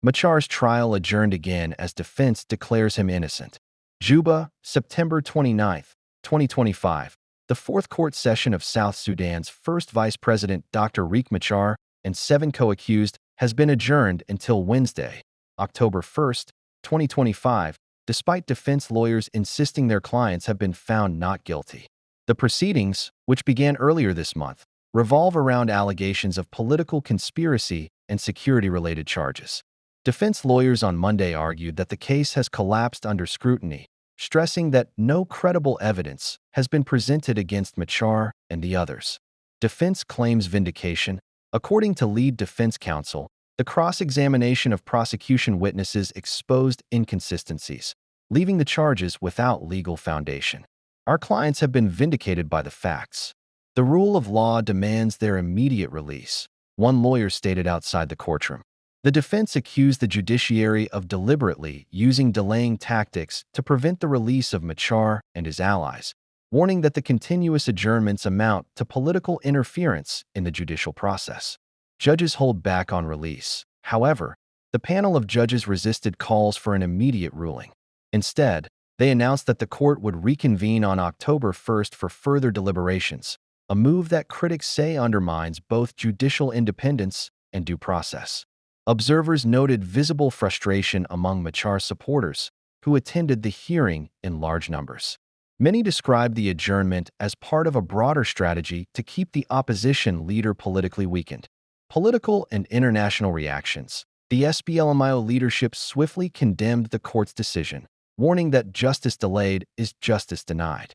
Machar's trial adjourned again as defense declares him innocent. Juba, September 29, 2025. The fourth court session of South Sudan's first vice president, Dr. Riek Machar, and 7 co-accused has been adjourned until Wednesday, October 1st, 2025, despite defense lawyers insisting their clients have been found not guilty. The proceedings, which began earlier this month, revolve around allegations of political conspiracy and security-related charges. Defense lawyers on Monday argued that the case has collapsed under scrutiny, stressing that no credible evidence has been presented against Machar and the others. Defense claims vindication. According to lead defense counsel, the cross-examination of prosecution witnesses exposed inconsistencies, leaving the charges without legal foundation. Our clients have been vindicated by the facts. The rule of law demands their immediate release, one lawyer stated outside the courtroom. The defense accused the judiciary of deliberately using delaying tactics to prevent the release of Machar and his allies, warning that the continuous adjournments amount to political interference in the judicial process. Judges hold back on release. However, the panel of judges resisted calls for an immediate ruling. Instead, they announced that the court would reconvene on October 1st for further deliberations, a move that critics say undermines both judicial independence and due process. Observers noted visible frustration among Machar supporters, who attended the hearing in large numbers. Many described the adjournment as part of a broader strategy to keep the opposition leader politically weakened. Political and international reactions. The SPLM-IO leadership swiftly condemned the court's decision, warning that justice delayed is justice denied.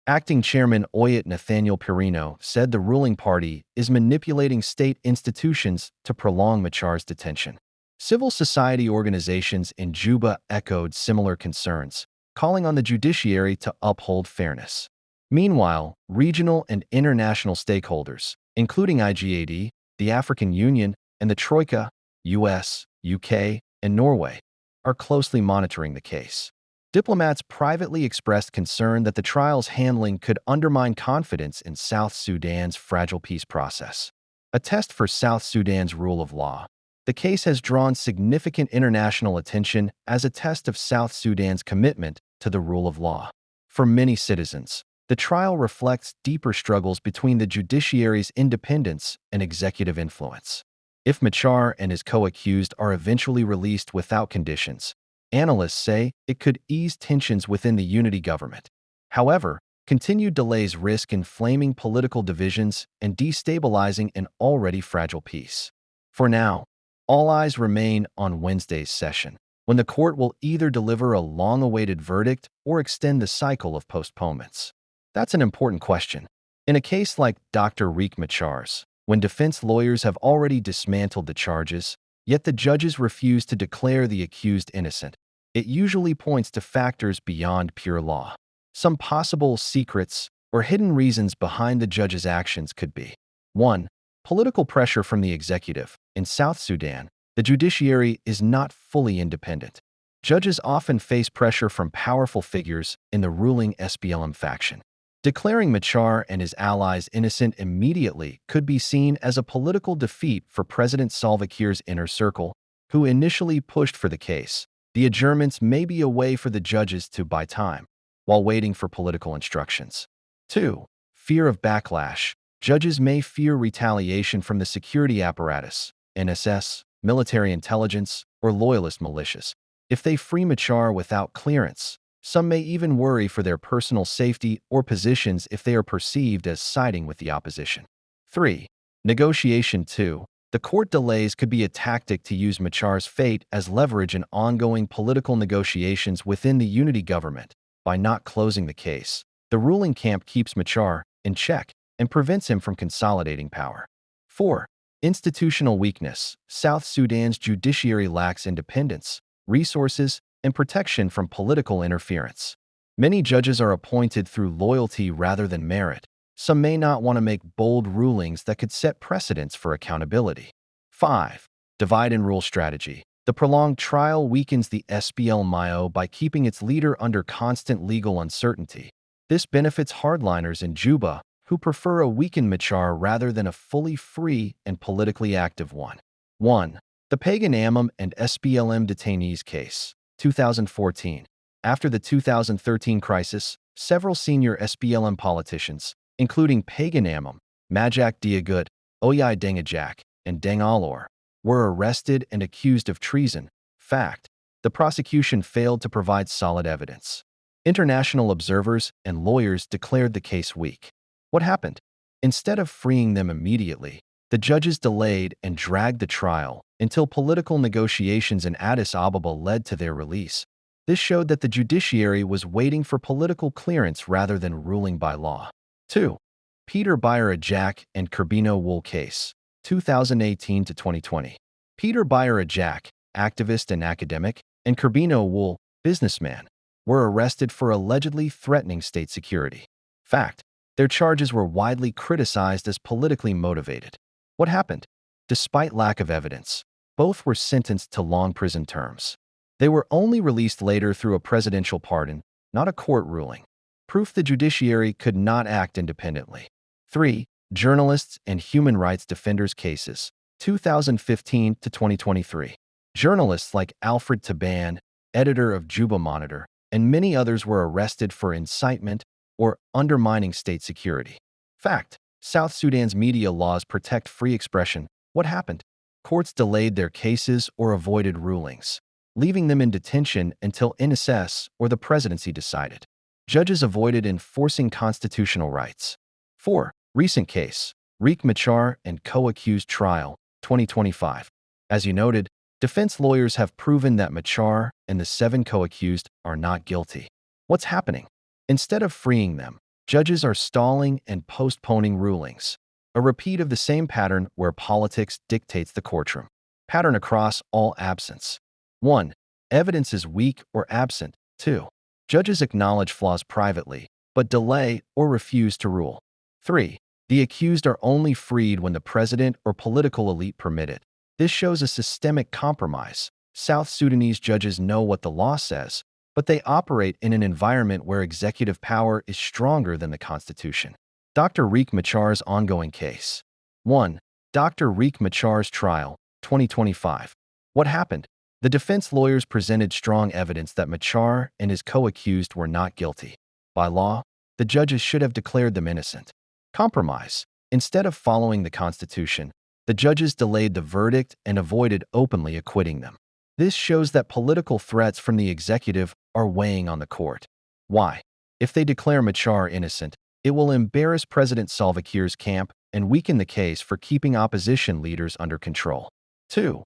Acting Chairman Oyet Nathaniel Perino said the ruling party is manipulating state institutions to prolong Machar's detention. Civil society organizations in Juba echoed similar concerns, calling on the judiciary to uphold fairness. Meanwhile, regional and international stakeholders, including IGAD, the African Union, and the Troika, US, UK, and Norway, are closely monitoring the case. Diplomats privately expressed concern that the trial's handling could undermine confidence in South Sudan's fragile peace process. A test for South Sudan's rule of law. The case has drawn significant international attention as a test of South Sudan's commitment to the rule of law. For many citizens, the trial reflects deeper struggles between the judiciary's independence and executive influence. If Machar and his co-accused are eventually released without conditions, analysts say it could ease tensions within the unity government. However, continued delays risk inflaming political divisions and destabilizing an already fragile peace. For now, all eyes remain on Wednesday's session, when the court will either deliver a long-awaited verdict or extend the cycle of postponements. That's an important question. In a case like Dr. Riek Machar's, when defense lawyers have already dismantled the charges, yet the judges refuse to declare the accused innocent, it usually points to factors beyond pure law. Some possible secrets or hidden reasons behind the judge's actions could be: 1. Political pressure from the executive. In South Sudan, the judiciary is not fully independent. Judges often face pressure from powerful figures in the ruling SPLM faction. Declaring Machar and his allies innocent immediately could be seen as a political defeat for President Salva Kiir's inner circle, who initially pushed for the case. The adjournments may be a way for the judges to buy time, while waiting for political instructions. 2. Fear of backlash. Judges may fear retaliation from the security apparatus, NSS, military intelligence, or loyalist militias. If they free Machar without clearance, some may even worry for their personal safety or positions if they are perceived as siding with the opposition. 3. Negotiation. 2. The court delays could be a tactic to use Machar's fate as leverage in ongoing political negotiations within the unity government. By not closing the case, the ruling camp keeps Machar in check and prevents him from consolidating power. 4. Institutional weakness. South Sudan's judiciary lacks independence, resources, and protection from political interference. Many judges are appointed through loyalty rather than merit. Some may not want to make bold rulings that could set precedents for accountability. 5. Divide and rule strategy. The prolonged trial weakens the SPLM-IO by keeping its leader under constant legal uncertainty. This benefits hardliners in Juba, who prefer a weakened Machar rather than a fully free and politically active one. 1. The Pagan Amam and SPLM detainees case, 2014. After the 2013 crisis, several senior SPLM politicians, including Pagan Amam, Majak Diagut, Oyai Dengajak, and Deng Alor, were arrested and accused of treason. Fact: the prosecution failed to provide solid evidence. International observers and lawyers declared the case weak. What happened? Instead of freeing them immediately, the judges delayed and dragged the trial until political negotiations in Addis Ababa led to their release. This showed that the judiciary was waiting for political clearance rather than ruling by law. 2. Peter Bajir-Ajak and Kerbino Wool case, 2018 to 2020. Peter Bajir-Ajak, activist and academic, and Kerbino Wool, businessman, were arrested for allegedly threatening state security. Fact: their charges were widely criticized as politically motivated. What happened? Despite lack of evidence, both were sentenced to long prison terms. They were only released later through a presidential pardon, not a court ruling. Proof the judiciary could not act independently. 3. Journalists and human rights defenders cases, 2015 to 2023. Journalists like Alfred Taban, editor of Juba Monitor, and many others were arrested for incitement or undermining state security. Fact: South Sudan's media laws protect free expression. What happened? Courts delayed their cases or avoided rulings, leaving them in detention until NSS or the presidency decided. Judges avoided enforcing constitutional rights. 4. Recent case: Riek Machar and co-accused trial, 2025. As you noted, defense lawyers have proven that Machar and the 7 co-accused are not guilty. What's happening? Instead of freeing them, judges are stalling and postponing rulings. A repeat of the same pattern where politics dictates the courtroom. Pattern across all absence. 1. Evidence is weak or absent. 2. Judges acknowledge flaws privately, but delay or refuse to rule. 3. The accused are only freed when the president or political elite permit it. This shows a systemic compromise. South Sudanese judges know what the law says, but they operate in an environment where executive power is stronger than the Constitution. Dr. Riek Machar's ongoing case. 1. Dr. Riek Machar's trial, 2025. What happened? The defense lawyers presented strong evidence that Machar and his co-accused were not guilty. By law, the judges should have declared them innocent. Compromise. Instead of following the Constitution, the judges delayed the verdict and avoided openly acquitting them. This shows that political threats from the executive are weighing on the court. Why? If they declare Machar innocent, it will embarrass President Salva Kiir's camp and weaken the case for keeping opposition leaders under control. 2.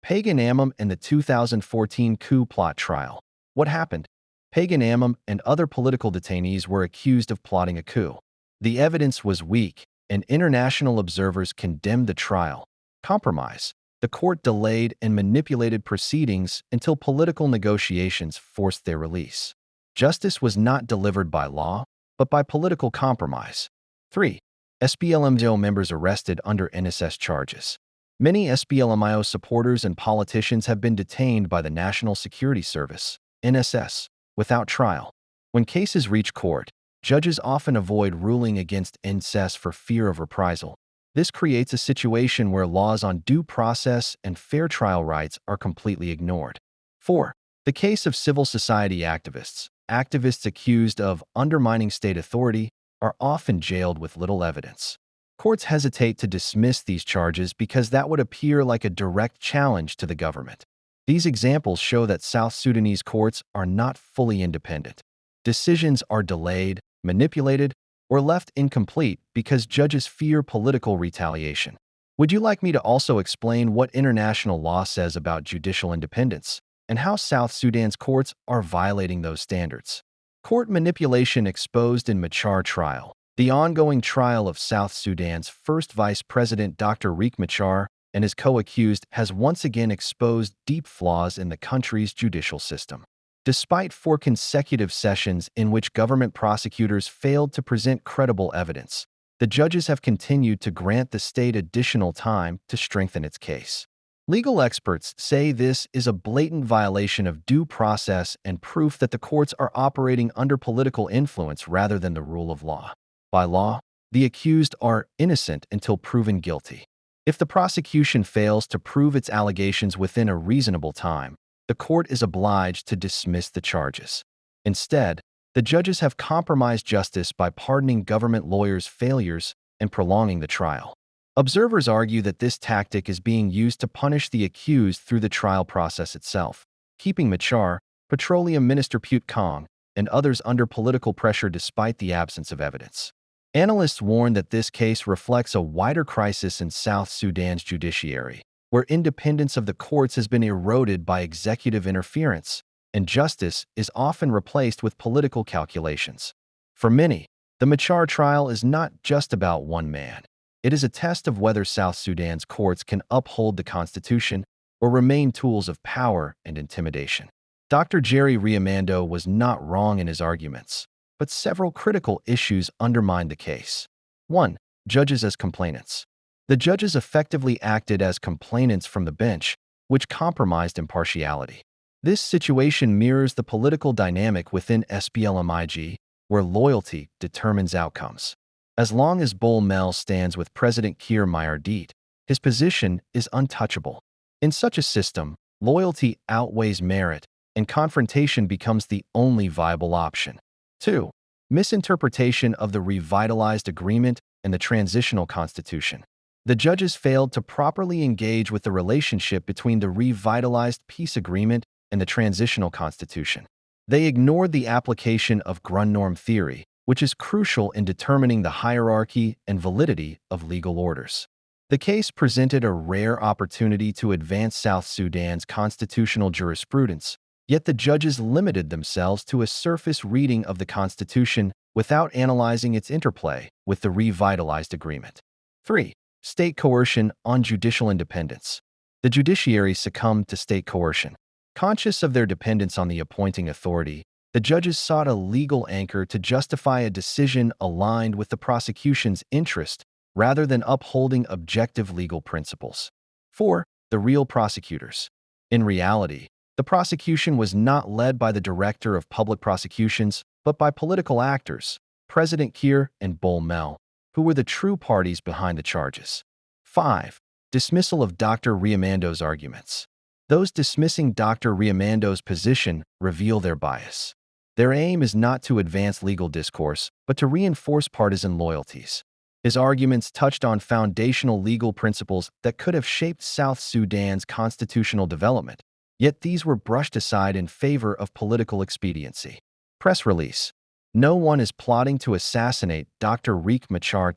Pagan Amam and the 2014 coup plot trial. What happened? Pagan Amam and other political detainees were accused of plotting a coup. The evidence was weak, and international observers condemned the trial. Compromise. The court delayed and manipulated proceedings until political negotiations forced their release. Justice was not delivered by law, but by political compromise. 3. SPLM-IO members arrested under NSS charges. Many SPLM-IO supporters and politicians have been detained by the National Security Service, NSS, without trial. When cases reach court, judges often avoid ruling against NSS for fear of reprisal. This creates a situation where laws on due process and fair trial rights are completely ignored. 4. The case of civil society activists. Activists accused of undermining state authority are often jailed with little evidence. Courts hesitate to dismiss these charges because that would appear like a direct challenge to the government. These examples show that South Sudanese courts are not fully independent. Decisions are delayed, manipulated, or left incomplete because judges fear political retaliation. Would you like me to also explain what international law says about judicial independence and how South Sudan's courts are violating those standards? Court manipulation exposed in Machar trial. The ongoing trial of South Sudan's first Vice President Dr. Riek Machar and his co-accused has once again exposed deep flaws in the country's judicial system. Despite 4 consecutive sessions in which government prosecutors failed to present credible evidence, the judges have continued to grant the state additional time to strengthen its case. Legal experts say this is a blatant violation of due process and proof that the courts are operating under political influence rather than the rule of law. By law, the accused are innocent until proven guilty. If the prosecution fails to prove its allegations within a reasonable time, the court is obliged to dismiss the charges. Instead, the judges have compromised justice by pardoning government lawyers' failures and prolonging the trial. Observers argue that this tactic is being used to punish the accused through the trial process itself, keeping Machar, Petroleum Minister Pute Kong, and others under political pressure despite the absence of evidence. Analysts warn that this case reflects a wider crisis in South Sudan's judiciary, where independence of the courts has been eroded by executive interference, and justice is often replaced with political calculations. For many, the Machar trial is not just about one man. It is a test of whether South Sudan's courts can uphold the Constitution or remain tools of power and intimidation. Dr. Jerry Riamando was not wrong in his arguments, but several critical issues undermined the case. 1. Judges as complainants. The judges effectively acted as complainants from the bench, which compromised impartiality. This situation mirrors the political dynamic within SPLMIG, where loyalty determines outcomes. As long as Bull Mel stands with President Kiir Mayardit, his position is untouchable. In such a system, loyalty outweighs merit, and confrontation becomes the only viable option. 2. Misinterpretation of the revitalized agreement and the transitional constitution. The judges failed to properly engage with the relationship between the revitalized peace agreement and the transitional constitution. They ignored the application of Grundnorm theory, which is crucial in determining the hierarchy and validity of legal orders. The case presented a rare opportunity to advance South Sudan's constitutional jurisprudence, yet the judges limited themselves to a surface reading of the Constitution without analyzing its interplay with the revitalized agreement. 3. State coercion on judicial independence. The judiciary succumbed to state coercion. Conscious of their dependence on the appointing authority, the judges sought a legal anchor to justify a decision aligned with the prosecution's interest rather than upholding objective legal principles. 4. The real prosecutors. In reality, the prosecution was not led by the Director of Public Prosecutions, but by political actors, President Kiir and Bull Mel, who were the true parties behind the charges. 5. Dismissal of Dr. Riamando's arguments. Those dismissing Dr. Riamando's position reveal their bias. Their aim is not to advance legal discourse, but to reinforce partisan loyalties. His arguments touched on foundational legal principles that could have shaped South Sudan's constitutional development, yet these were brushed aside in favor of political expediency. Press release. No one is plotting to assassinate Dr. Riek Machar,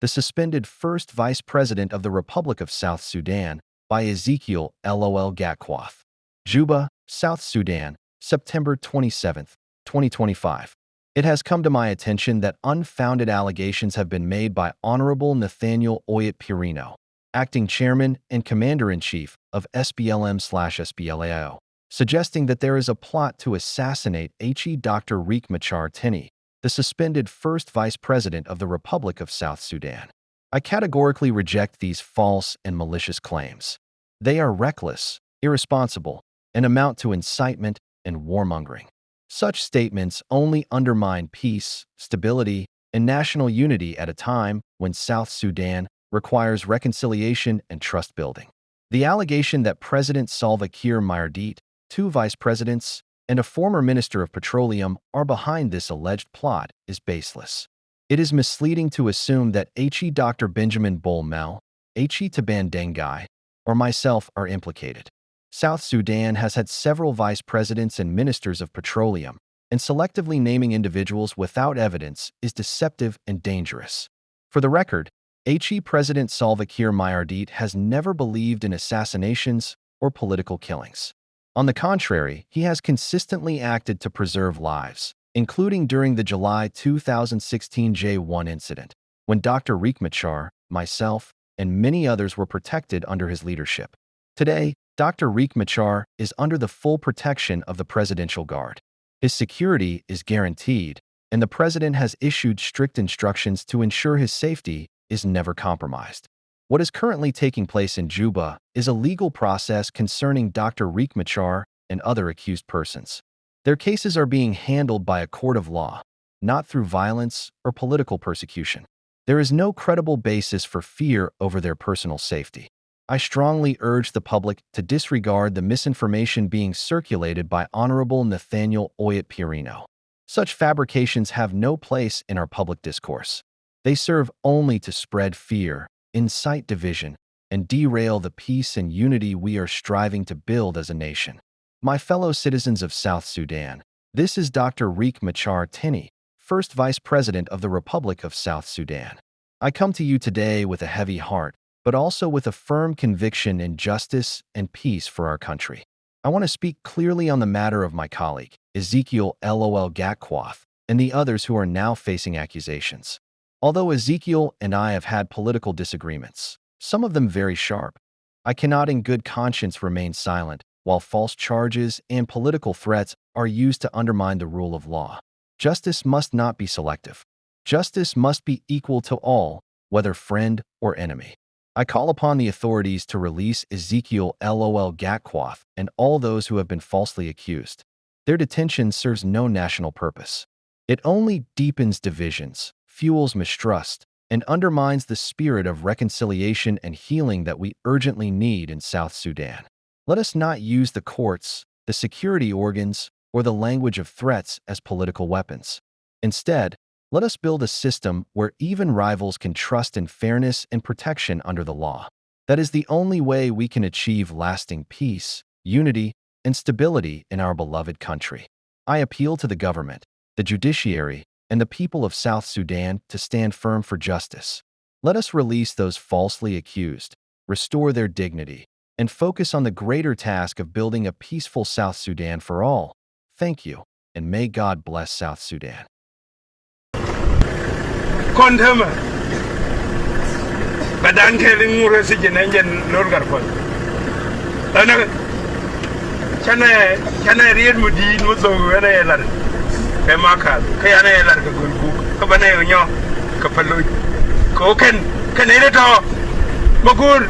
the suspended first Vice President of the Republic of South Sudan, by Ezekiel LOL Gatquath. Juba, South Sudan, September 27, 2025. It has come to my attention that unfounded allegations have been made by Honorable Nathaniel Oyet Pirino, acting chairman and commander-in-chief of SPLM/SPLAIO, suggesting that there is a plot to assassinate Dr. Riek Machar, the suspended first vice president of the Republic of South Sudan. I categorically reject these false and malicious claims. They are reckless, irresponsible, and amount to incitement and warmongering. Such statements only undermine peace, stability, and national unity at a time when South Sudan requires reconciliation and trust building. The allegation that President Salva Kiir Mayardit, 2 vice presidents, and a former minister of petroleum are behind this alleged plot is baseless. It is misleading to assume that Dr. Benjamin Bull Mel, Taban Dengai, or myself are implicated. South Sudan has had several vice presidents and ministers of petroleum, and selectively naming individuals without evidence is deceptive and dangerous. For the record, President Salva Kiir Mayardit has never believed in assassinations or political killings. On the contrary, he has consistently acted to preserve lives, including during the July 2016 J1 incident, when Dr. Riek Machar, myself, and many others were protected under his leadership. Today, Dr. Riek Machar is under the full protection of the Presidential Guard. His security is guaranteed, and the President has issued strict instructions to ensure his safety is never compromised. What is currently taking place in Juba is a legal process concerning Dr. Riek Machar and other accused persons. Their cases are being handled by a court of law, not through violence or political persecution. There is no credible basis for fear over their personal safety. I strongly urge the public to disregard the misinformation being circulated by Honorable Nathaniel Oyet Pirino. Such fabrications have no place in our public discourse. They serve only to spread fear, incite division, and derail the peace and unity we are striving to build as a nation. My fellow citizens of South Sudan, this is Dr. Riek Machar, First Vice President of the Republic of South Sudan. I come to you today with a heavy heart, but also with a firm conviction in justice and peace for our country. I want to speak clearly on the matter of my colleague, Ezekiel LOL Gatquath, and the others who are now facing accusations. Although Ezekiel and I have had political disagreements, some of them very sharp, I cannot in good conscience remain silent while false charges and political threats are used to undermine the rule of law. Justice must not be selective. Justice must be equal to all, whether friend or enemy. I call upon the authorities to release Ezekiel LOL Gatquath and all those who have been falsely accused. Their detention serves no national purpose. It only deepens divisions, fuels mistrust, and undermines the spirit of reconciliation and healing that we urgently need in South Sudan. Let us not use the courts, the security organs, or the language of threats as political weapons. Instead, let us build a system where even rivals can trust in fairness and protection under the law. That is the only way we can achieve lasting peace, unity, and stability in our beloved country. I appeal to the government, the judiciary, and the people of South Sudan to stand firm for justice. Let us release those falsely accused, restore their dignity, and focus on the greater task of building a peaceful South Sudan for all. Thank you, and may God bless South Sudan. Kontama badan kelin mura sije nanjen lorgar kon ana chana riel mudin muzo ana yelar kai maka kai ana yelar ka gulgu ka bana yo ka fallo ko kan ene to magur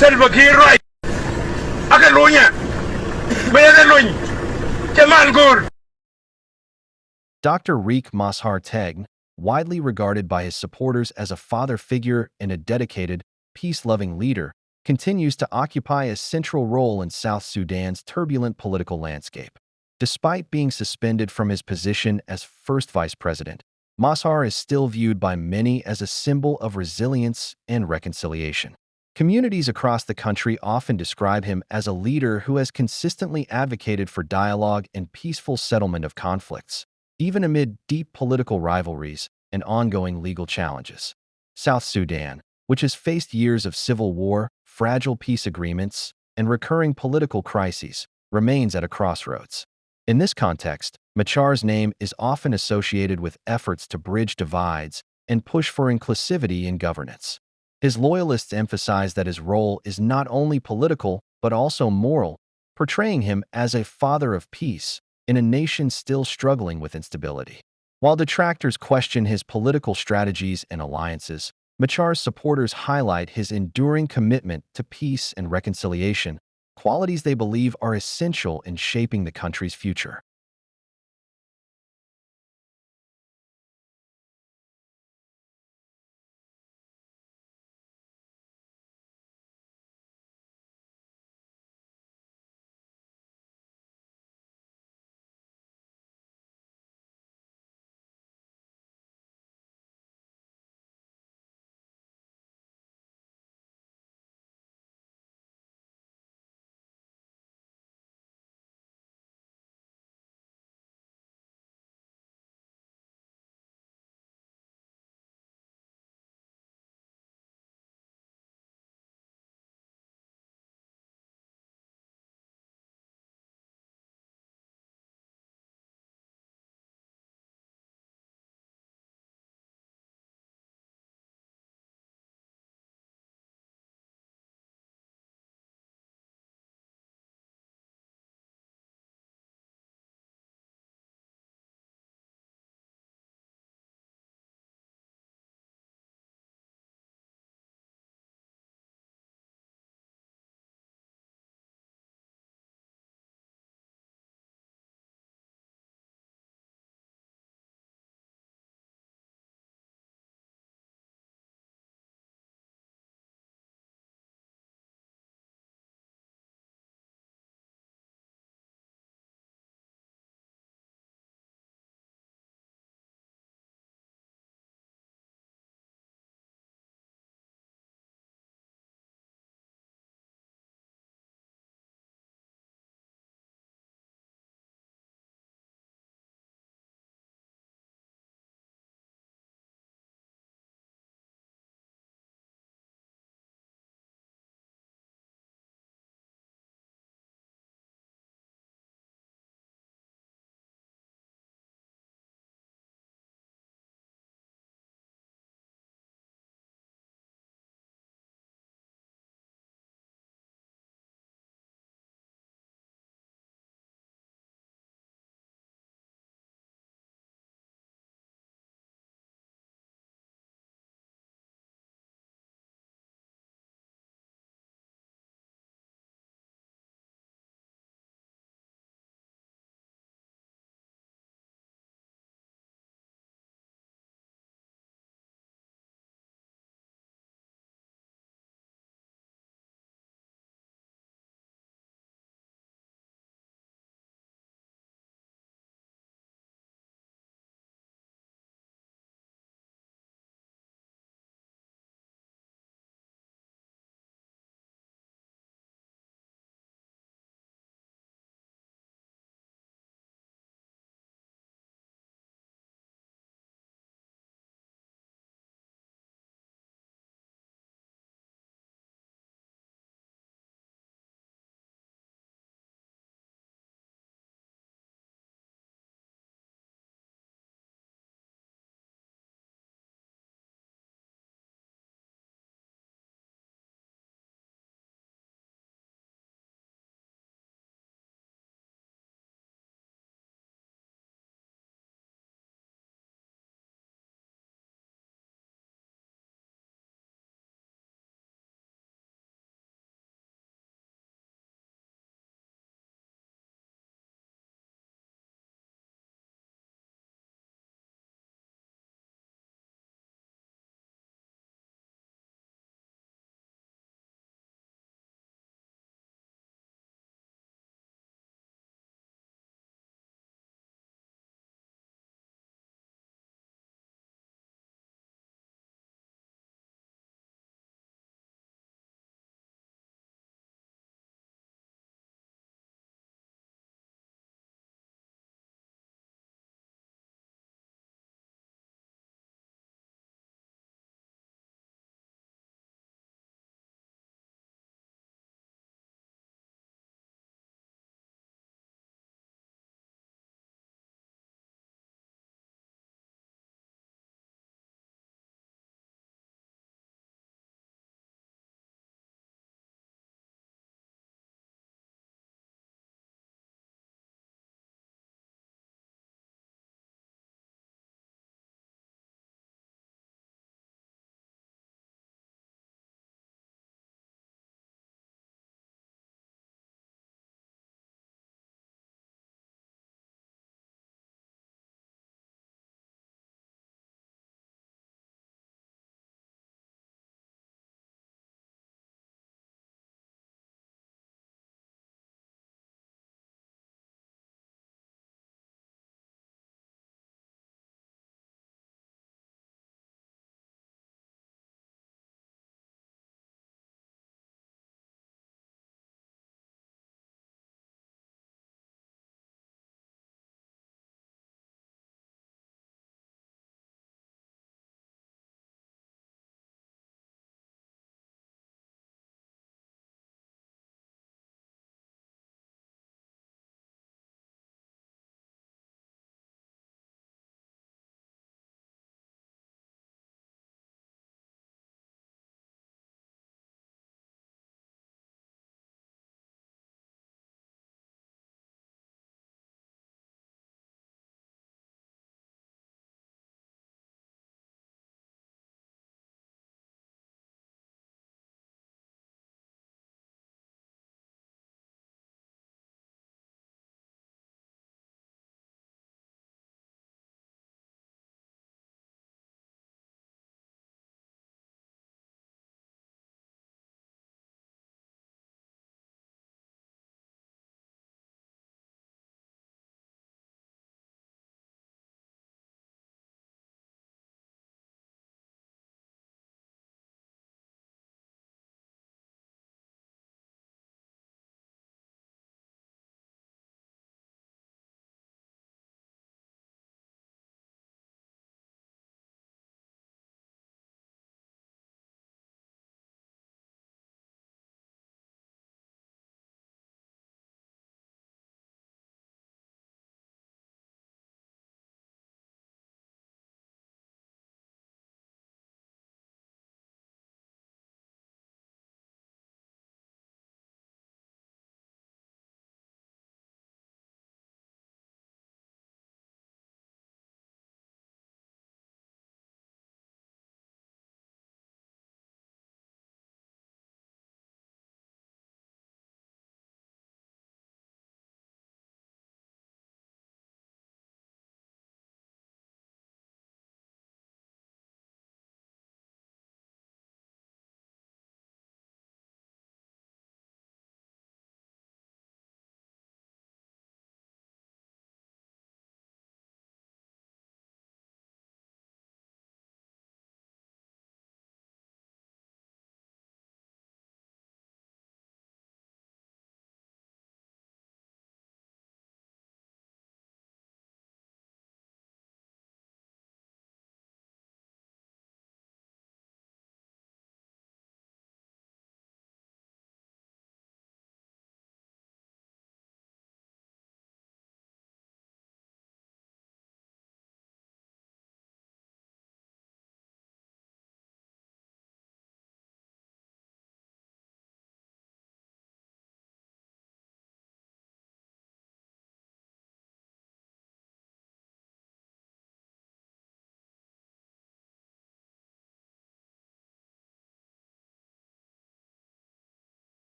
selva kiroi aka lonya bayana lonya jamal gur. Dr. Riek Machar, widely regarded by his supporters as a father figure and a dedicated, peace-loving leader, continues to occupy a central role in South Sudan's turbulent political landscape. Despite being suspended from his position as first vice president, Machar is still viewed by many as a symbol of resilience and reconciliation. Communities across the country often describe him as a leader who has consistently advocated for dialogue and peaceful settlement of conflicts, even amid deep political rivalries and ongoing legal challenges. South Sudan, which has faced years of civil war, fragile peace agreements, and recurring political crises, remains at a crossroads. In this context, Machar's name is often associated with efforts to bridge divides and push for inclusivity in governance. His loyalists emphasize that his role is not only political but also moral, portraying him as a father of peace in a nation still struggling with instability. While detractors question his political strategies and alliances, Machar's supporters highlight his enduring commitment to peace and reconciliation, qualities they believe are essential in shaping the country's future.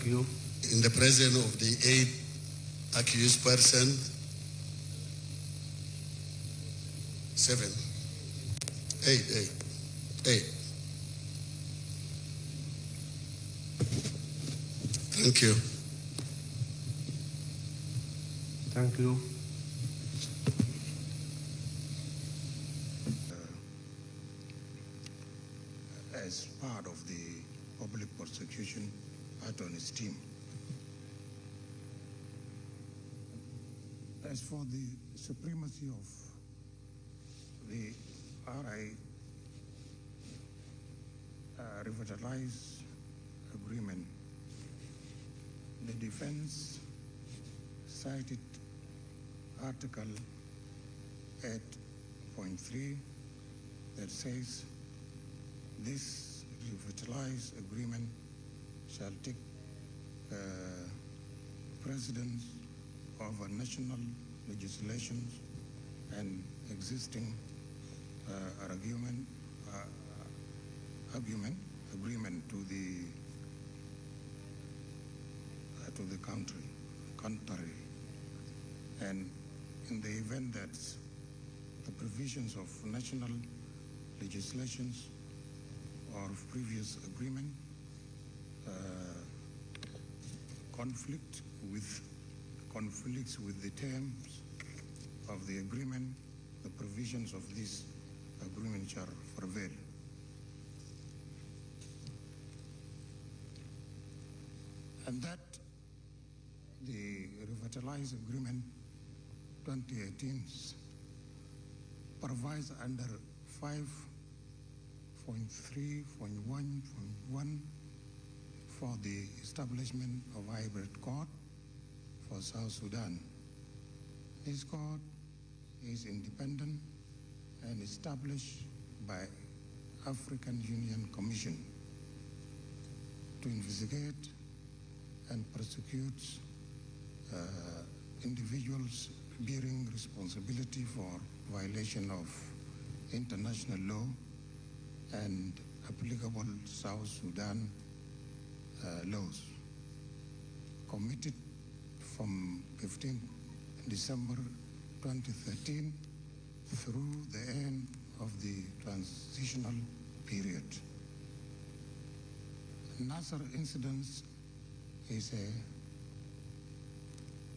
you. In the presence of the 8 accused persons, 7, 8. Thank you. Thank you. As part of the public prosecution attorney's team. As for the supremacy of the RI revitalized agreement, the defense cited Article 8.3 that says this revitalized agreement shall take precedence over national legislations and existing agreement to the contrary, and in the event that the provisions of national legislations or of previous agreement conflicts with the terms of the agreement, the provisions of this agreement shall prevail. And that the revitalized agreement 2018 provides under 5.3.1.1 for the establishment of hybrid court for South Sudan. This court is independent and established by African Union Commission to investigate and prosecute individuals bearing responsibility for violation of international law and applicable South Sudan laws, committed from 15 December 2013 through the end of the transitional period. Another incident is a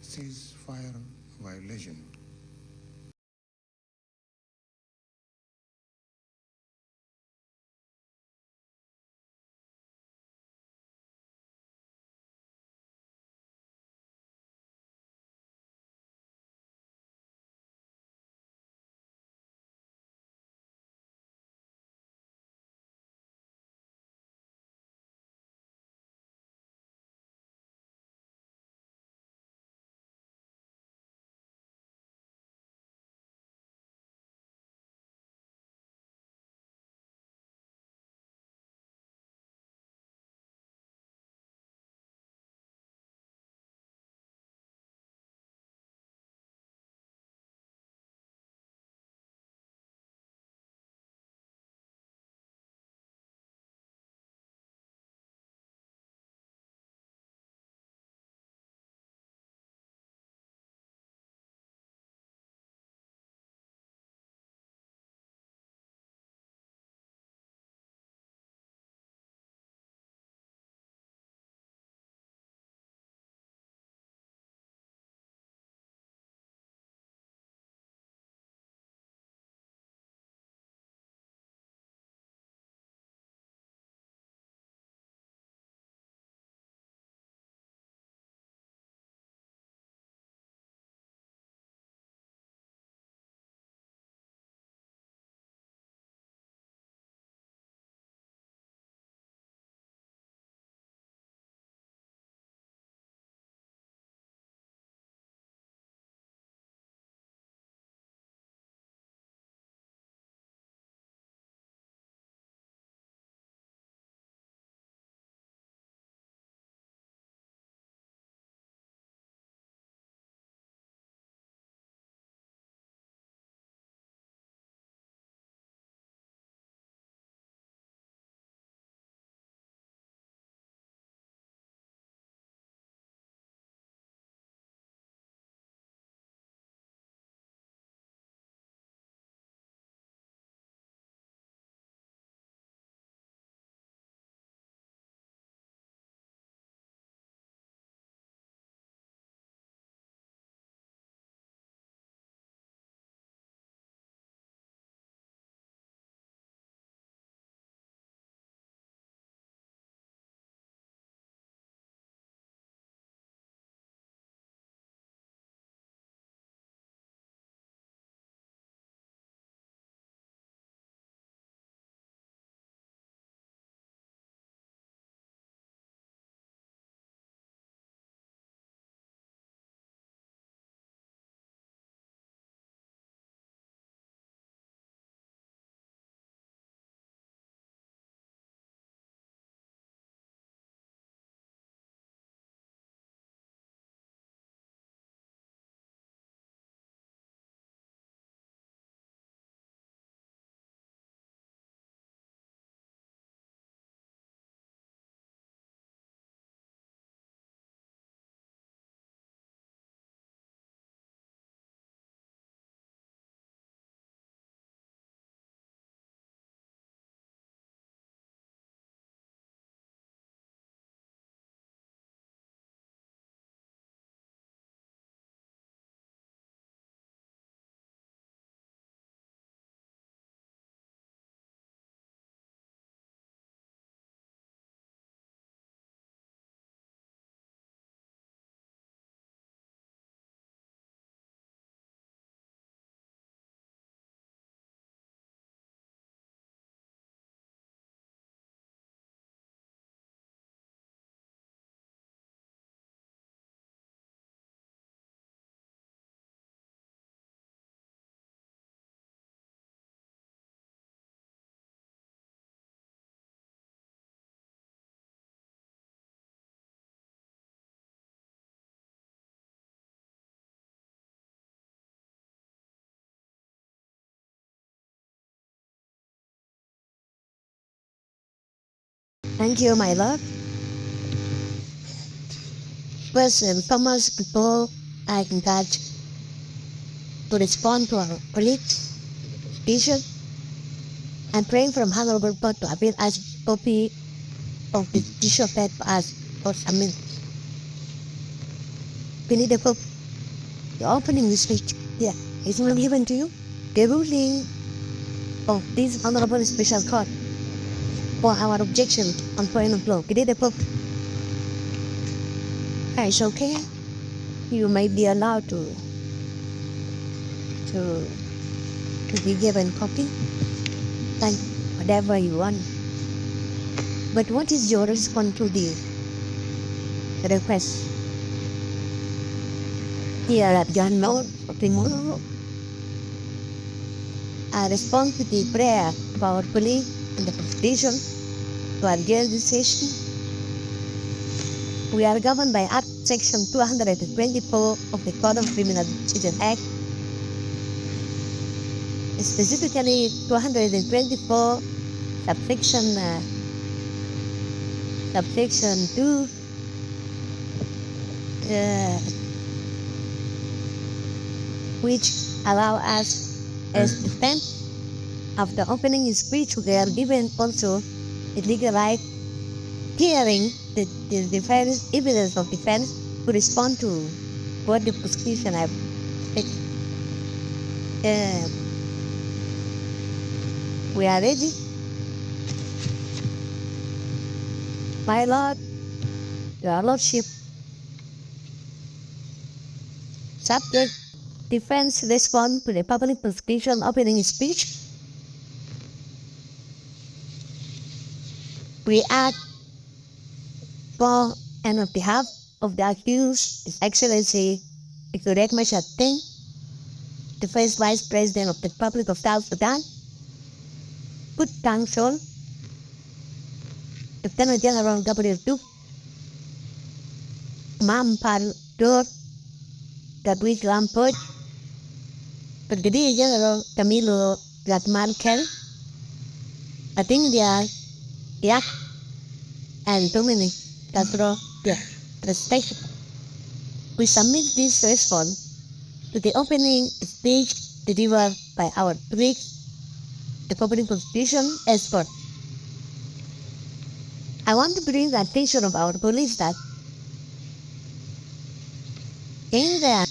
ceasefire violation. Thank you, my lord. First and foremost, before I can touch to respond to our colleagues' petition, I'm praying from Honorable God to avail us copy of the judicial paid for us for submit. We need a book. The opening speech here is not given to you. The ruling of this Honorable Special Court for our objection on point of law. We need a book. It's okay. You may be allowed to be given copy. Thank whatever you want. But what is your response to the request? Here at John Note of tomorrow, I respond to the prayer of our colleague and the petition to adjourn this session. We are governed by Act Section 224 of the Code of Criminal Procedure Act, specifically 224 subsection 2, which allow us as defense after opening his speech. We are given also a legal right hearing the defense evidence of defense to respond to what the prosecution have stated. We are ready. My Lord, Your Lordship, subject defense respond to the public prosecution opening speech. We act for and on behalf of the accused, His Excellency Riek Machar, the first Vice President of the Republic of South Sudan, Good Counsel, Lieutenant General Gabriel Duke, Mampar Gabriel Lampert, Brigadier General Camilo Gatman Kell, I think they are Riek and Dominic Castro, respectively. We submit this response to the opening speech delivered by our colleague, the public prosecution expert. I want to bring the attention of our colleagues that in their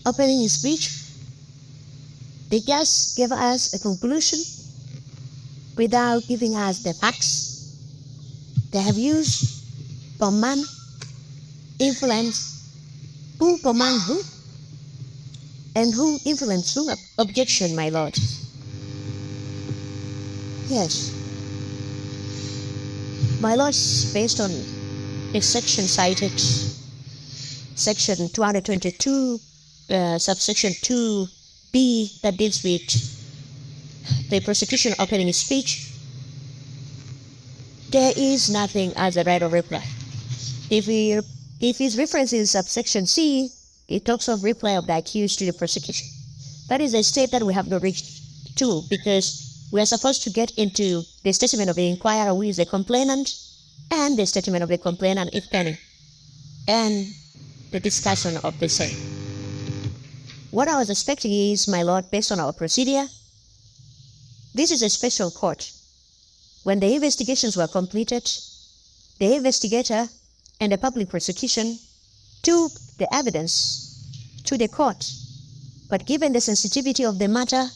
opening speech, they just gave us a conclusion without giving us the facts. They have used command, influence, who command who, and who influence who. Objection, my lord. Yes. My lord, based on a section cited, section 222, subsection 2b, that deals with the prosecution opening speech, there is nothing as a right of reply. If his reference is subsection C, it talks of reply of the accused to the prosecution. That is a state that we have not reached to, because we are supposed to get into the statement of the inquirer, who is the complainant, and the statement of the complainant, if any, and the discussion of the same. What I was expecting is, my lord, based on our procedure, this is a special court. When the investigations were completed, the investigator and the public prosecution took the evidence to the court. But given the sensitivity of the matter,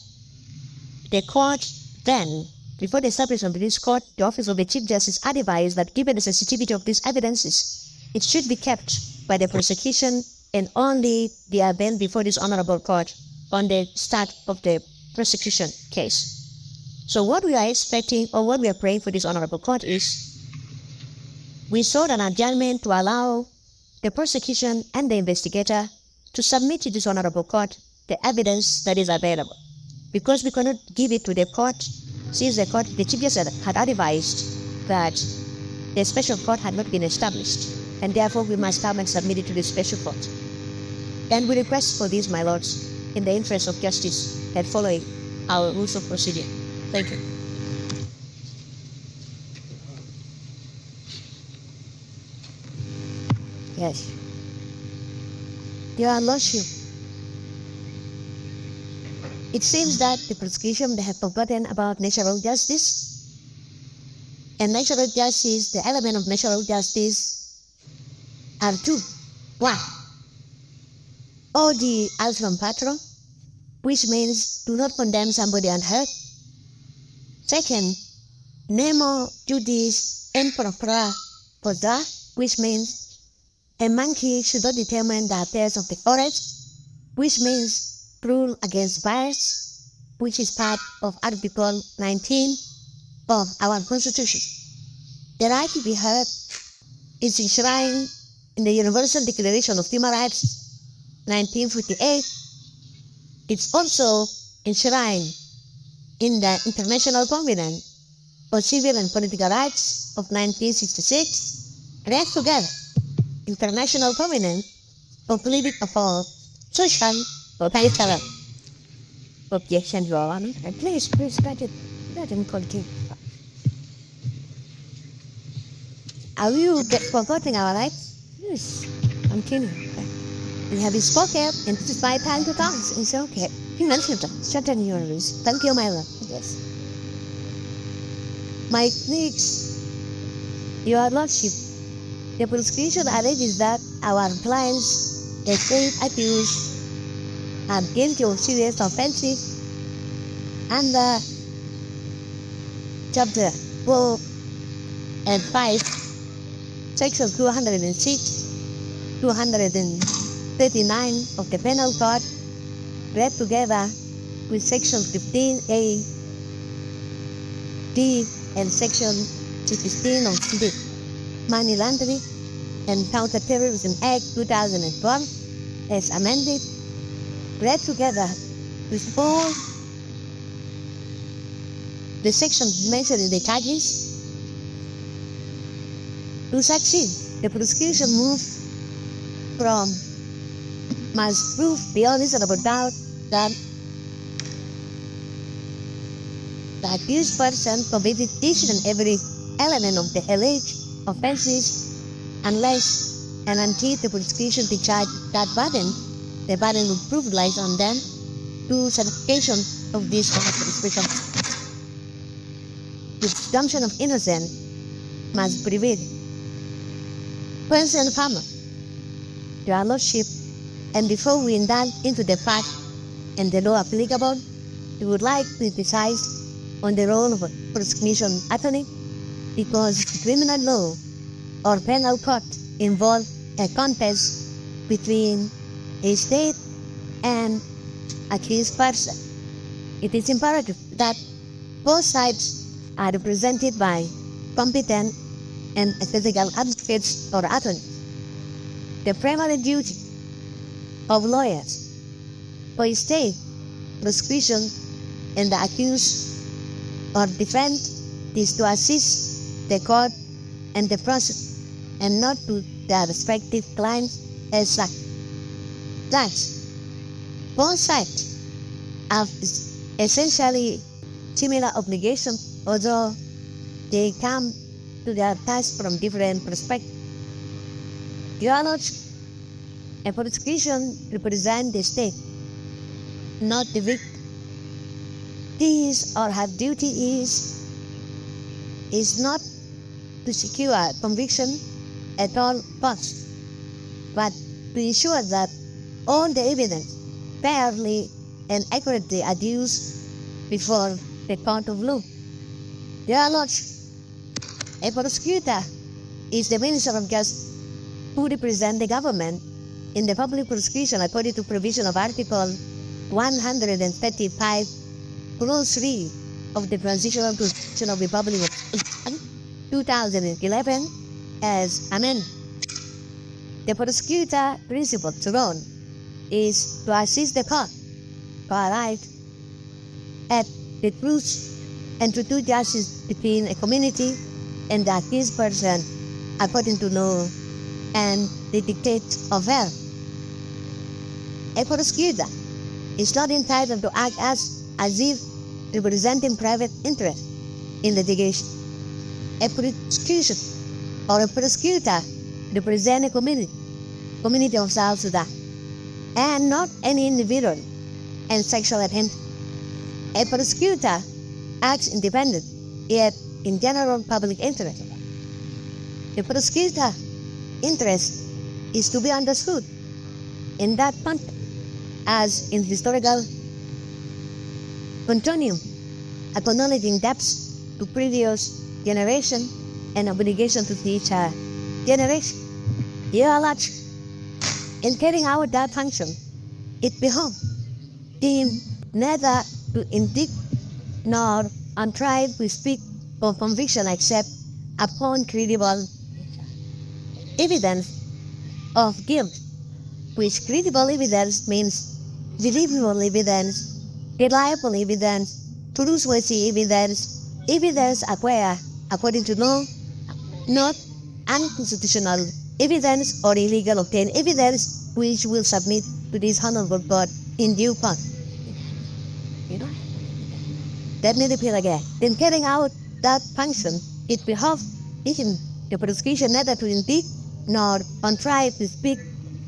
the court then, before the establishment of this court, the Office of the Chief Justice advised that given the sensitivity of these evidences, it should be kept by the prosecution and only be availed before this honorable court on the start of the prosecution case. So what we are expecting, or what we are praying for this honorable court is, we sought an adjournment to allow the prosecution and the investigator to submit to this honorable court the evidence that is available. Because we cannot give it to the court, since the Chief Justice had advised that the special court had not been established, and therefore we must come and submit it to the special court. And we request for this, my lords, in the interest of justice and following our rules of procedure. Thank you. Yes. Your Lordship, it seems that the prosecution they have forgotten about natural justice. And natural justice, the element of natural justice are two. One, odi altrum patrum, which means do not condemn somebody unheard. Second, nemo judice in propria posa, which means a monkey should not determine the affairs of the forest, which means rule against bias, which is part of Article 19 of our Constitution. The right to be heard is enshrined in the Universal Declaration of Human Rights, 1948. It's also enshrined in the International Covenant for Civil and Political Rights of 1966, read together, International Covenant for Social or Cultural. Objection, Your Honor. And please, let him continue. Are you forgetting our rights? Yes, continue. We have spoken, and this is my time to talk. It's okay. You mentioned it. Certainly, Your Honor. Thank you, my lord. Yes. My next, Your Lordship, the prosecution alleges that our clients, the state accused, are guilty of serious offenses under Chapter 4 and 5, Section 206, 239 of the Penal Code, read together with Section 15A, D, and Section 16 of the Money Laundering and Counterterrorism Act 2012 as amended, read together with all the sections mentioned in the charges. To succeed, the prosecution moves from must prove beyond reasonable doubt that the accused person committed each and every element of the alleged offenses unless and until the prosecution discharge that burden, the burden of proof lies on them to certification of this special. The presumption of innocence must prevail. Friends and farmer, Your Lordship, and before we indulge into the fact and the law applicable, we would like to emphasize on the role of a prosecution attorney because criminal law or penal court involves a contest between a state and accused person. It is imperative that both sides are represented by competent and ethical advocates or attorneys. The primary duty of lawyers for state prosecution and the accused or defendant is to assist the court and the process and not to their respective clients as such. Thus, both sides have essentially similar obligations, although they come to their task from different perspectives. Your Lordship, a prosecution represents the state, not the victim. His or her duty is not to secure conviction at all costs, but to ensure that all the evidence fairly and accurately adduced before the court of law. Your Lordship, a prosecutor is the Minister of Justice who represents the government in the public prosecution according to provision of Article 135, Clause 3 of the Transitional Constitution of the Republic of 2011 as amended. The prosecutor principal's role is to assist the court to arrive at the truth and to do justice between a community and the accused person according to law and the dictates of health. A prosecutor is not entitled to act as if representing private interest in litigation. A prosecution or a prosecutor represents a community community of South Sudan, and not any individual and sexual intent. A prosecutor acts independent, yet in general public interest. The prosecutor interest is to be understood in that context as in historical continuum, acknowledging debts to previous generation and obligation to future generation. Large. In carrying out that function, it behoves him neither to indict nor untried to speak for conviction except upon credible evidence of guilt, which credible evidence means believable evidence, reliable evidence, trustworthy evidence, evidence acquired according to law, not unconstitutional evidence or illegal obtained evidence which will submit to this honorable court in due course. Let me repeat again. In carrying out that function, it behoves him, the prosecution, neither to indict nor contrive to speak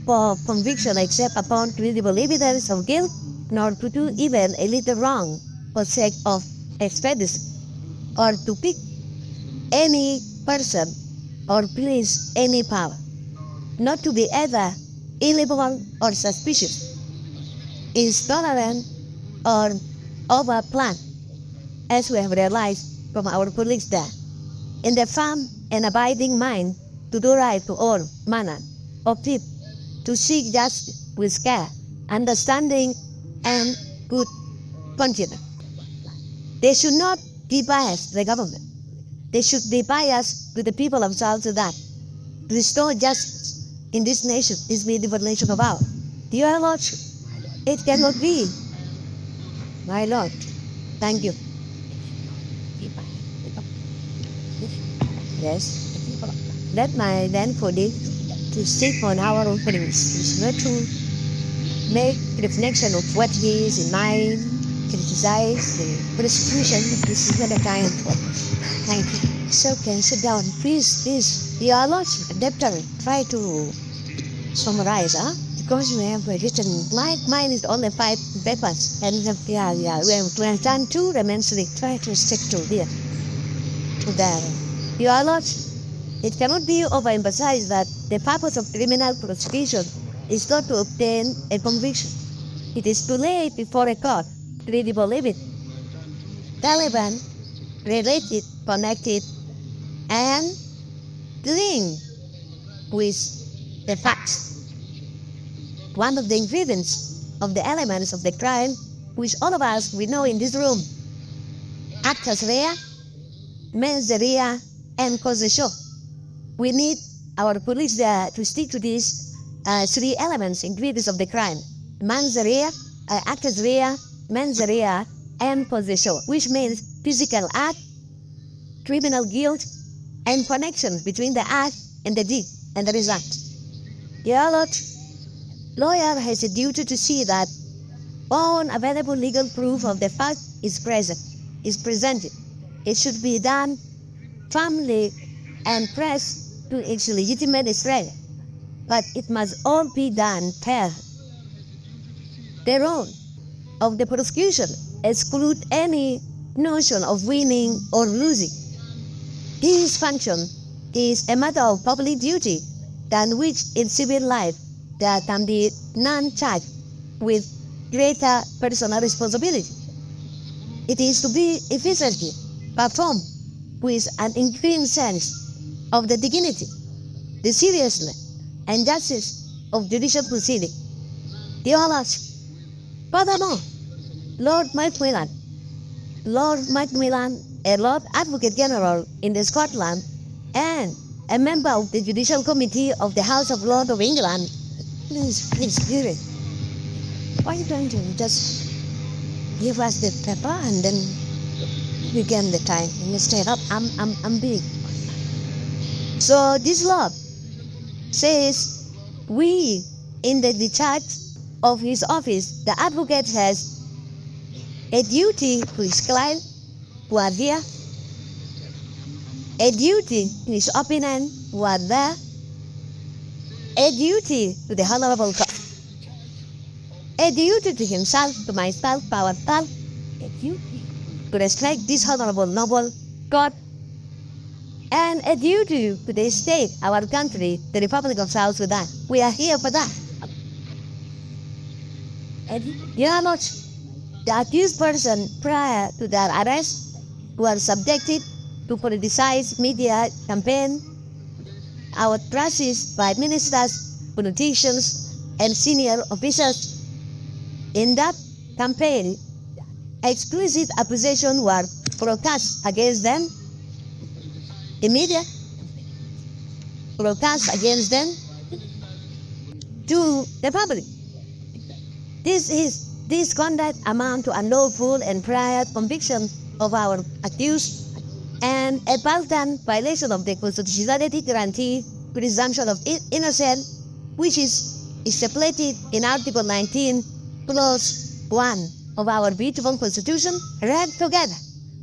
for conviction except upon credible evidence of guilt, nor to do even a little wrong for sake of expediency, or to pick any person or please any power, not to be either illiberal or suspicious, intolerant or overplanned, as we have realized from our colleagues there, in the firm and abiding mind to do right to all manner of people, to seek justice with care, understanding, and good conscience. They should not be biased to the government. They should be biased to the people of South Sudan. To restore justice in this nation, this beautiful nation of ours. Dear Lordship, it cannot be. My Lord, thank you. Yes. Let my then for this to stick on our openings is not to make reflection of what he is in mind, criticize the prosecution. This is not a time for. Thank you. So can sit down, please. Your Lordship, Deputy, try to summarize, because we have written like mine is only 5 papers, and we have done 2 immensely. Try to stick to here. Your Lordship, it cannot be overemphasized that the purpose of criminal prosecution is not to obtain a conviction. It is to lay before a court credible evidence, relevant, related, connected, and linked with the facts. One of the ingredients of the elements of the crime, which all of us we know in this room, actus rea, mens rea, and causatio. We need our police there to stick to these 3 elements, ingredients of the crime: mens rea, actus rea, mens rea, and causatio, which means physical act, criminal guilt, and connection between the act and the deed and the result. Dear Lord, lawyer has a duty to see that all available legal proof of the fact is presented. It should be done firmly and pressed to its legitimate strength, but it must all be done fair. The role of the prosecution exclude any notion of winning or losing. This function is a matter of public duty than which in civil life there can be none charged with greater personal responsibility. It is to be efficiently performed with an increasing sense of the dignity, the seriousness, and justice of judicial proceeding. Dear Lord, furthermore, Lord Macmillan, a Lord Advocate General in the Scotland, and a member of the Judicial Committee of the House of Lords of England. Please, Giri, why don't you just give us the paper and then begin the time? Instead of I'm big. So this Lord says, we, in the discharge of his office, the advocate has a duty to his client who are there, a duty to his opponent who are there, A duty to the Honorable Court. A duty to himself, to myself, to ourselves. A duty to respect this Honorable Noble Court. And a duty to the state, our country, the Republic of South Sudan. We are here for that. And you know not, the accused person prior to their arrest were subjected to politicized media campaign, outrages by ministers, politicians, and senior officials. In that campaign, explicit accusations were broadcast against them. The media broadcast against them to the public. This conduct amount to unlawful and prior conviction of our accused and a blatant violation of the constitutionality guarantee presumption of innocence, which is stipulated in Article 19, Clause 1 of our beautiful Constitution, read together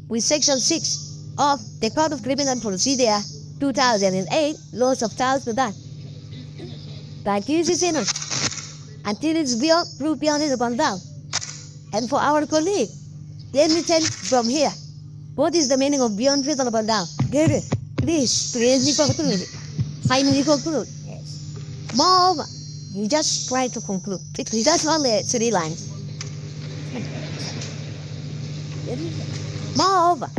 with Section 6 of the Code of Criminal Procedure 2008 Laws of South Sudan. The accused is innocent until it's proved beyond reasonable doubt. And for our colleague, let me tell you from here, what is the meaning of beyond reasonable doubt? Get it? Please conclude. Finally conclude. Yes. Moreover, you just try to conclude. It's just only 3 lines. Moreover,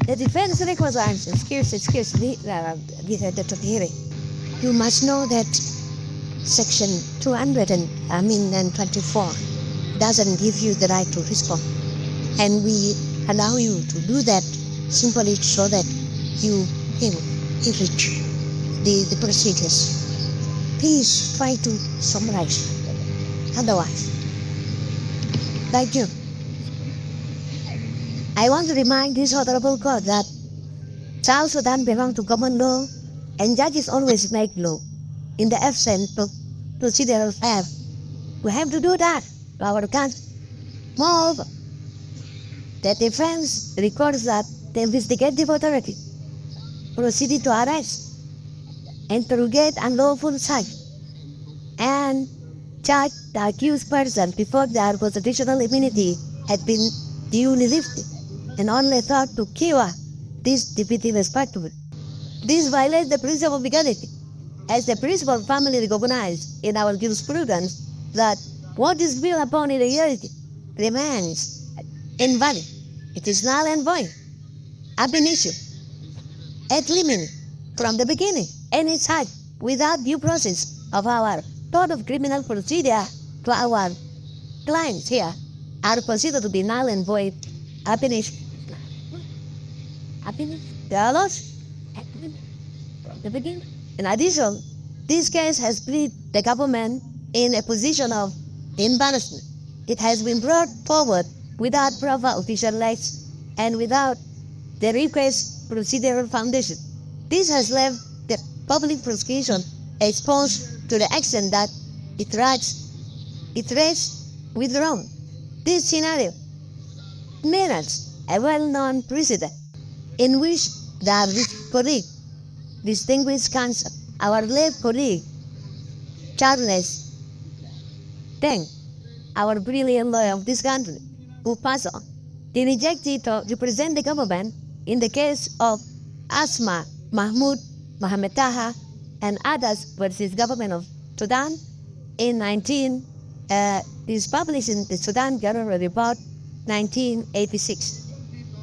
the defense requires, excuse me, the hearing. You must know that Section 224 doesn't give you the right to respond. And we allow you to do that simply so that you reach the procedures. Please try to summarize. Otherwise, thank you. I want to remind this honorable court that South Sudan belongs to common law and judges always make law. In the absence of procedural affair, we have to do that to our country. Moreover, the defense records that the investigative authority proceeded to arrest, interrogate unlawful search, and charge the accused person before their constitutional immunity had been duly lifted, and only thought to cure this deputy respectable. This violates the principle of equality, as the principle firmly recognized in our jurisprudence that what is built upon irregularity remains invalid. It is null and void, ab initio, et limine, from the beginning. Any such without due process of our Code of Criminal Procedure to our clients here are considered to be null and void, ab initio. They are lost from the beginning. In addition, this case has placed the government in a position of embarrassment. It has been brought forward without proper official rights and without the request procedural foundation. This has left the public prosecution exposed to the extent that it raised withdrawn. This scenario mirrors a well-known precedent in which the colleague, distinguished counsel, our late colleague, Charles Deng, our brilliant lawyer of this country, who passed on, they rejected to represent the government in the case of Asma Mahmoud Mohamed Taha and others versus government of Sudan in this published in the Sudan General Report 1986,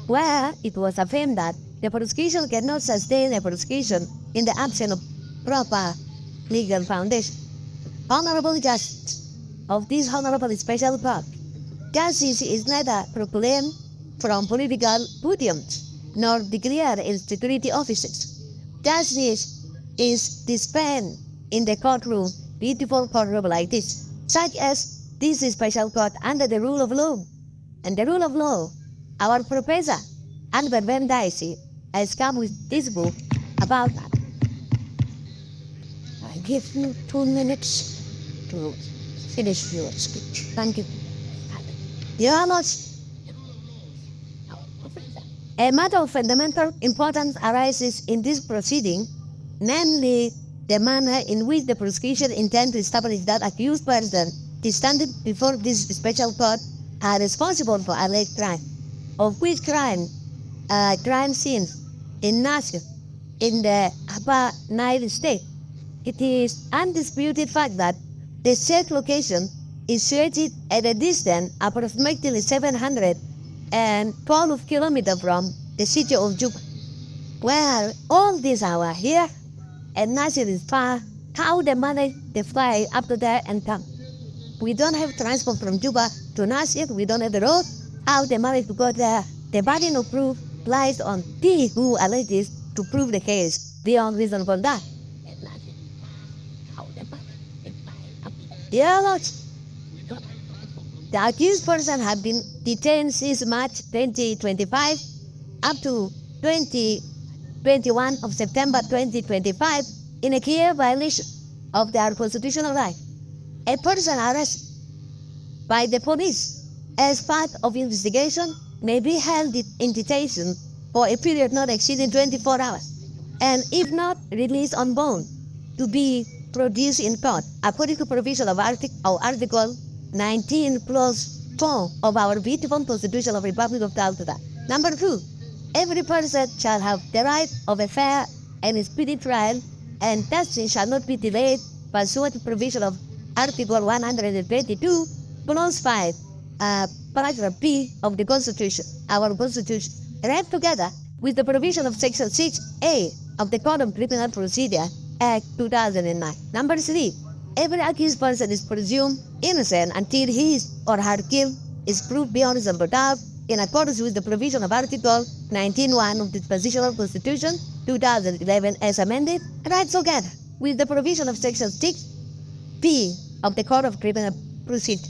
where it was affirmed that the prosecution cannot sustain a prosecution in the absence of proper legal foundation. Honorable Justice of this Honorable Special Court, justice is neither proclaimed from political podiums nor declared in security offices. Justice is dispensed in the courtroom, beautiful courtroom like this, such as this special court under the rule of law. And the rule of law, our professor, Albert Van Dicey, has come with this book about that. I give you 2 minutes to finish your speech. Thank you. Your Honor, a matter of fundamental importance arises in this proceeding, namely the manner in which the prosecution intends to establish that accused person is standing before this special court are responsible for alleged crime, of which crime scenes in Nasir, in the Upper Nile State. It is undisputed fact that the said location is situated at a distance approximately 712 kilometers from the city of Juba. Where all these are here, and Nasir is far, how they manage the fly up to there and come. We don't have transport from Juba to Nasir, we don't have the road, how they manage to go there. The burden of proof lies on the who alleges to prove the case beyond reasonable doubt. Dear Lord, the accused person have been detained since March 2025 up to 21 of September 2025 in a clear violation of their constitutional right. A person arrested by the police as part of investigation may be held in detention for a period not exceeding 24 hours, and if not, released on bond to be produced in court according to provision of Article 19 Clause 4 of our beautiful Constitution of the Republic of South Sudan. Number 2, every person shall have the right of a fair and speedy trial, and thus shall not be delayed pursuant to provision of Article 122, Clause 5, Paragraph B of the Constitution, our Constitution, read together with the provision of Section 6A of the Code of Criminal Procedure Act 2009. Number 3, every accused person is presumed innocent until his or her guilt is proved beyond reasonable doubt in accordance with the provision of Article 19.1 of the Transitional Constitution 2011 as amended, read together with the provision of Section 6B of the Code of Criminal Procedure.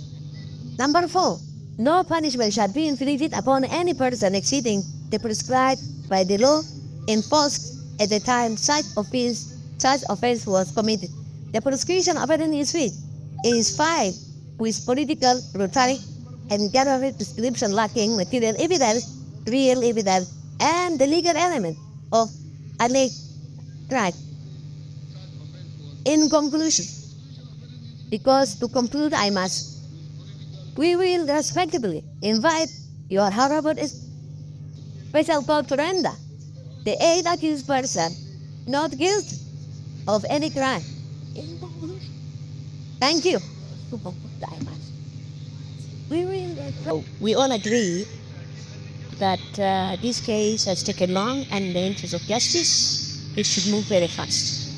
Number 4, no punishment shall be inflicted upon any person exceeding the prescribed by the law enforced at the time such offense was committed. The prosecution of any speech is filed with political rhetoric and general description lacking material evidence, real evidence, and the legal element of alleged crime. In conclusion, because to conclude we will respectfully invite your honorable special court to render the 8 accused person not guilty of any crime. Thank you. We all agree that this case has taken long, and in the interest of justice, it should move very fast.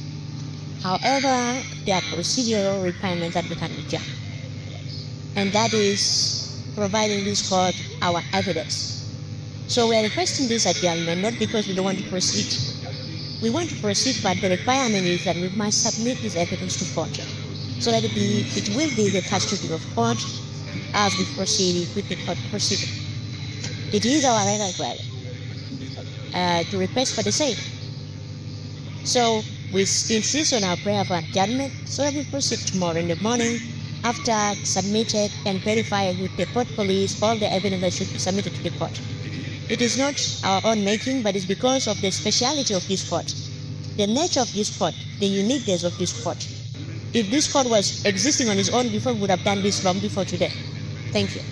However, there are procedural requirements that we can reject, and that is providing this court our evidence. So we are requesting this adjournment not because we don't want to proceed. We want to proceed, but the requirement is that we must submit this evidence to court, so that it will be the custody of court as we proceed with the court proceeding. It is our right as well to request for the same. So we insist on our prayer for adjournment so that we proceed tomorrow in the morning after submitted and verified with the court police all the evidence that should be submitted to the court. It is not our own making, but it's because of the speciality of this court, the nature of this court, the uniqueness of this court. If this court was existing on its own before, we would have done this long before today. Thank you.